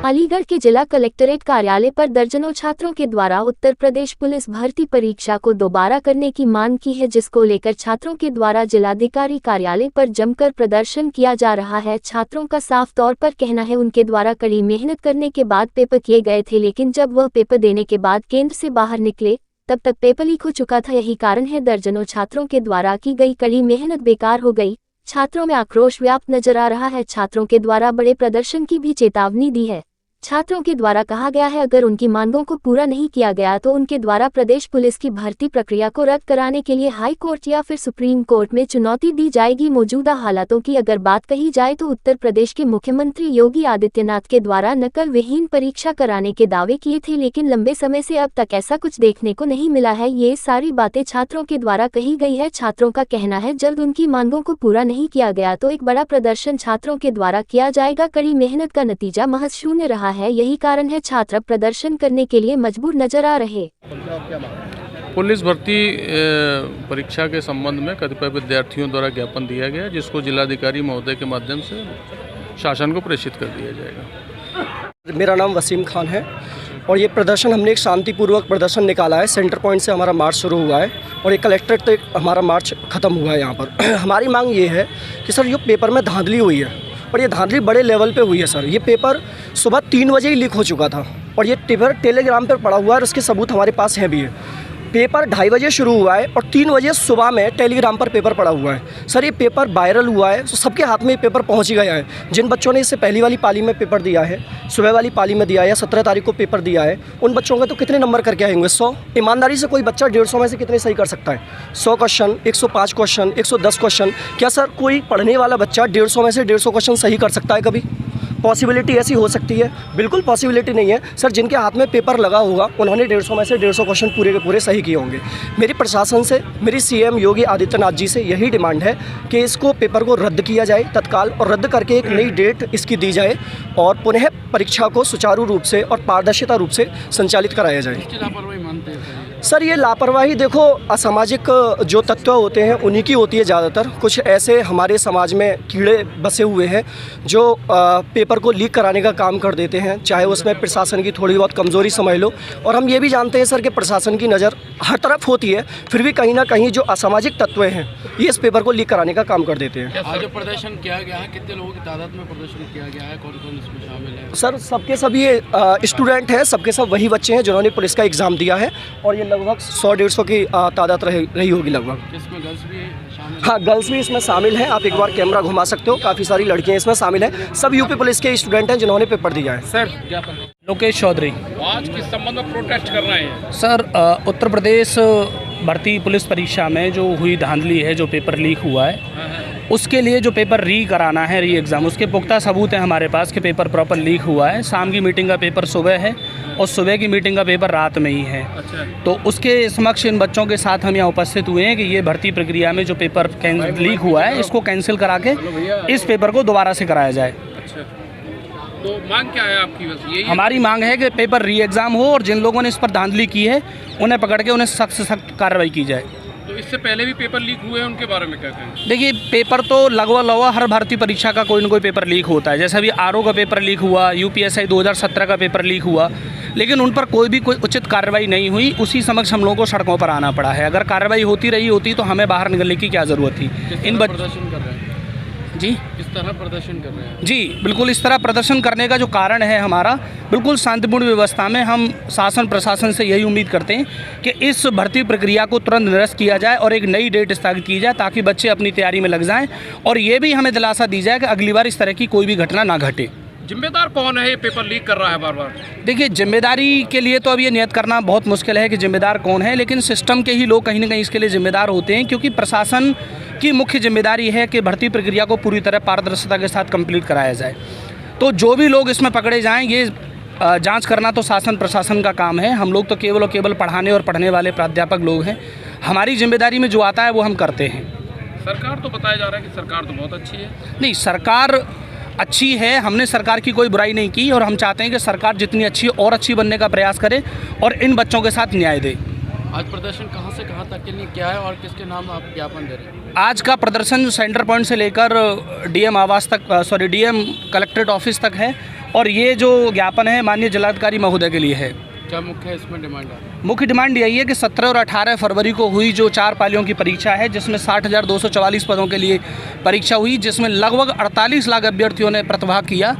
अलीगढ़ के जिला कलेक्ट्रेट कार्यालय पर दर्जनों छात्रों के द्वारा उत्तर प्रदेश पुलिस भर्ती परीक्षा को दोबारा करने की मांग की है, जिसको लेकर छात्रों के द्वारा जिलाधिकारी कार्यालय पर जमकर प्रदर्शन किया जा रहा है। छात्रों का साफ तौर पर कहना है उनके द्वारा कड़ी मेहनत करने के बाद पेपर किए गए थे, लेकिन जब वह पेपर देने के बाद केंद्र से बाहर निकले तब तक पेपर लीक हो चुका था। यही कारण है दर्जनों छात्रों के द्वारा की गई कड़ी मेहनत बेकार हो गई। छात्रों में आक्रोश व्याप्त नजर आ रहा है। छात्रों के द्वारा बड़े प्रदर्शन की भी चेतावनी दी है। छात्रों के द्वारा कहा गया है अगर उनकी मांगों को पूरा नहीं किया गया तो उनके द्वारा प्रदेश पुलिस की भर्ती प्रक्रिया को रद्द कराने के लिए हाई कोर्ट या फिर सुप्रीम कोर्ट में चुनौती दी जाएगी। मौजूदा हालातों की अगर बात कही जाए तो उत्तर प्रदेश के मुख्यमंत्री योगी आदित्यनाथ के द्वारा नकल विहीन परीक्षा कराने के दावे किए थे, लेकिन लंबे समय से अब तक ऐसा कुछ देखने को नहीं मिला है। ये सारी बातें छात्रों के द्वारा कही गई है। छात्रों का कहना है जल्द उनकी मांगों को पूरा नहीं किया गया तो एक बड़ा प्रदर्शन छात्रों के द्वारा किया जाएगा। कड़ी मेहनत का नतीजा महज शून्य रहा है, यही कारण है छात्र प्रदर्शन करने के लिए मजबूर नजर आ रहे। पुलिस भर्ती परीक्षा के संबंध में कतिपय विद्यार्थियों द्वारा ज्ञापन दिया गया, जिसको जिलाधिकारी महोदय के माध्यम से शासन को प्रेषित कर दिया जाएगा। मेरा नाम वसीम खान है और ये प्रदर्शन हमने एक शांतिपूर्वक प्रदर्शन निकाला है। सेंटर पॉइंट से हमारा मार्च शुरू हुआ है और एक कलेक्ट्रेट तक हमारा मार्च ख़त्म हुआ है। यहाँ पर हमारी मांग ये है कि सर जो पेपर में धांधली हुई है और ये धांधली बड़े लेवल पे हुई है सर। ये पेपर सुबह 3 बजे ही लीक हो चुका था और ये पेपर टेलीग्राम पर पड़ा हुआ है और उसके सबूत हमारे पास हैं भी है। पेपर 2:30 बजे शुरू हुआ है और 3 बजे सुबह में टेलीग्राम पर पेपर पड़ा हुआ है। सर ये पेपर वायरल हुआ है तो सबके हाथ में ये पेपर पहुंच गया है। जिन बच्चों ने इससे पहली वाली पाली में पेपर दिया है, सुबह वाली पाली में दिया है या 17 तारीख को पेपर दिया है, उन बच्चों के तो कितने नंबर करके आएंगे? 100। ईमानदारी से कोई बच्चा 150 में से कितने सही कर सकता है? 100 क्वेश्चन, 105 क्वेश्चन, 110 क्वेश्चन। क्या सर कोई पढ़ने वाला बच्चा 150 में से 150 क्वेश्चन सही कर सकता है? कभी पॉसिबिलिटी ऐसी हो सकती है? बिल्कुल पॉसिबिलिटी नहीं है सर। जिनके हाथ में पेपर लगा होगा उन्होंने 150 में से 150 क्वेश्चन पूरे के पूरे सही किए होंगे। मेरी प्रशासन से, मेरी सीएम योगी आदित्यनाथ जी से यही डिमांड है कि इसको पेपर को रद्द किया जाए तत्काल, और रद्द करके एक नई डेट इसकी दी जाए और पुनः परीक्षा को सुचारू रूप से और पारदर्शिता रूप से संचालित कराया जाए। सर ये लापरवाही देखो असामाजिक जो तत्व होते हैं उन्हीं की होती है ज़्यादातर। कुछ ऐसे हमारे समाज में कीड़े बसे हुए हैं जो पेपर को लीक कराने का काम कर देते हैं, चाहे उसमें प्रशासन की थोड़ी बहुत कमज़ोरी समझ लो। और हम ये भी जानते हैं सर कि प्रशासन की नज़र हर तरफ होती है, फिर भी कहीं ना कहीं जो असामाजिक तत्व हैं ये इस पेपर को लीक कराने का काम कर देते हैं। आज जो प्रदर्शन किया गया है, कितने लोगों की तादाद में प्रदर्शन किया गया है, कौन कौन इसमें शामिल है? सर सबके सभी स्टूडेंट हैं, सबके सब वही बच्चे हैं जिन्होंने पुलिस का एग्ज़ाम दिया है और ये लगभग 100-150 की तादाद रही होगी लगभग। इसमें गर्ल्स भी शामिल? हाँ, गर्ल्स भी इसमें शामिल हैं। आप एक बार कैमरा घुमा सकते हो, काफ़ी सारी लड़कियां इसमें शामिल हैं। सब यूपी पुलिस के स्टूडेंट हैं जिन्होंने पेपर दिया है। सर लोकेश चौधरी। आज किस संबंध में प्रोटेस्ट कर रहे हैं? सर उत्तर प्रदेश भर्ती पुलिस परीक्षा में जो हुई धांधली है, जो पेपर लीक हुआ है, उसके लिए जो पेपर री कराना है, री एग्ज़ाम, उसके पुख्ता सबूत हैं हमारे पास कि पेपर प्रॉपर लीक हुआ है। शाम की मीटिंग का पेपर सुबह है और सुबह की मीटिंग का पेपर रात में ही है। अच्छा। तो उसके समक्ष इन बच्चों के साथ हम यहाँ उपस्थित हुए हैं कि ये भर्ती प्रक्रिया में जो पेपर लीक हुआ है इसको कैंसिल करा के इस पेपर को दोबारा से कराया जाए। अच्छा, तो मांग क्या है आपकी? बस यही हमारी मांग है कि पेपर री एग्ज़ाम हो और जिन लोगों ने इस पर धांधली की है उन्हें पकड़ के उन्हें सख्त से सख्त कार्रवाई की जाए। तो इससे पहले भी पेपर लीक हुए हैं, उनके बारे में क्या कहें? देखिए पेपर तो लगभग हर भर्ती परीक्षा का कोई ना कोई पेपर लीक होता है। जैसे अभी आरओ का पेपर लीक हुआ, यूपीएससी 2017 का पेपर लीक हुआ, लेकिन उन पर कोई उचित कार्रवाई नहीं हुई। उसी समक्ष हम लोगों को सड़कों पर आना पड़ा है। अगर कार्रवाई होती होती तो हमें बाहर निकलने की क्या ज़रूरत थी? इन प्रदर्शन कर रहे हैं जी, किस तरह प्रदर्शन कर रहे हैं? जी बिल्कुल, इस तरह प्रदर्शन करने का जो कारण है हमारा बिल्कुल शांतिपूर्ण व्यवस्था में, हम शासन प्रशासन से यही उम्मीद करते हैं कि इस भर्ती प्रक्रिया को तुरंत निरस्त किया जाए और एक नई डेट स्थगित की जाए ताकि बच्चे अपनी तैयारी में लग जाएं और ये भी हमें दिलासा दी जाए कि अगली बार इस तरह की कोई भी घटना ना घटे। जिम्मेदार कौन है? ये पेपर लीक कर रहा है बार बार। देखिए जिम्मेदारी के लिए तो अब ये नियत करना बहुत मुश्किल है कि जिम्मेदार कौन है, लेकिन सिस्टम के ही लोग कहीं ना कहीं इसके लिए जिम्मेदार होते हैं, क्योंकि प्रशासन की मुख्य जिम्मेदारी है कि भर्ती प्रक्रिया को पूरी तरह पारदर्शिता के साथ कंप्लीट कराया जाए। तो जो भी लोग इसमें पकड़े जाएं, ये जांच करना तो शासन प्रशासन का काम है। हम लोग तो केवल और केवल पढ़ाने और पढ़ने वाले प्राध्यापक लोग हैं। हमारी जिम्मेदारी में जो आता है वो हम करते हैं। सरकार तो बताया जा रहा है कि सरकार तो बहुत अच्छी है। नहीं, सरकार अच्छी है, हमने सरकार की कोई बुराई नहीं की और हम चाहते हैं कि सरकार जितनी अच्छी और अच्छी बनने का प्रयास करे और इन बच्चों के साथ न्याय दे। आज प्रदर्शन कहाँ से कहाँ तक के लिए क्या है और किसके नाम आप ज्ञापन दे रहे हैं? आज का प्रदर्शन सेंटर पॉइंट से लेकर डीएम आवास तक, डीएम कलेक्ट्रेट ऑफिस तक है और ये जो ज्ञापन है माननीय जिलाधिकारी महोदय के लिए है। क्या मुख्य इसमें डिमांड है? मुख्य डिमांड यही है कि 17 और 18 फरवरी को हुई जो 4 पालियों की परीक्षा है, जिसमें 60,244 पदों के लिए परीक्षा हुई, जिसमें लगभग 48 लाख अभ्यर्थियों ने प्रतिभाग किया।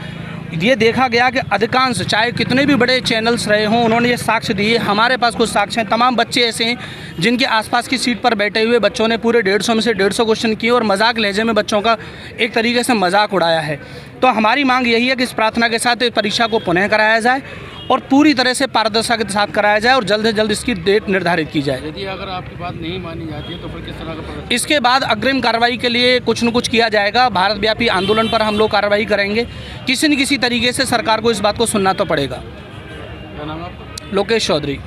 ये देखा गया कि अधिकांश, चाहे कितने भी बड़े चैनल्स रहे हों, उन्होंने ये साक्ष्य दिए। हमारे पास कुछ साक्ष्य हैं। तमाम बच्चे ऐसे हैं जिनके आसपास की सीट पर बैठे हुए बच्चों ने पूरे 150 में से 150 क्वेश्चन किए और मजाक लहजे में बच्चों का एक तरीके से मजाक उड़ाया है। तो हमारी मांग यही है कि इस प्रार्थना के साथ इस परीक्षा को पुनः कराया जाए और पूरी तरह से पारदर्शिता के साथ कराया जाए और जल्द से जल्द इसकी डेट निर्धारित की जाए। यदि अगर आपकी बात नहीं मानी जाती है तो फिर किस तरह का प्रदर्शन? इसके बाद अग्रिम कार्रवाई के लिए कुछ न कुछ किया जाएगा। भारत व्यापी आंदोलन पर हम लोग कार्रवाई करेंगे। किसी न किसी तरीके से सरकार को इस बात को सुनना तो पड़ेगा। क्या नाम है आपका? लोकेश चौधरी।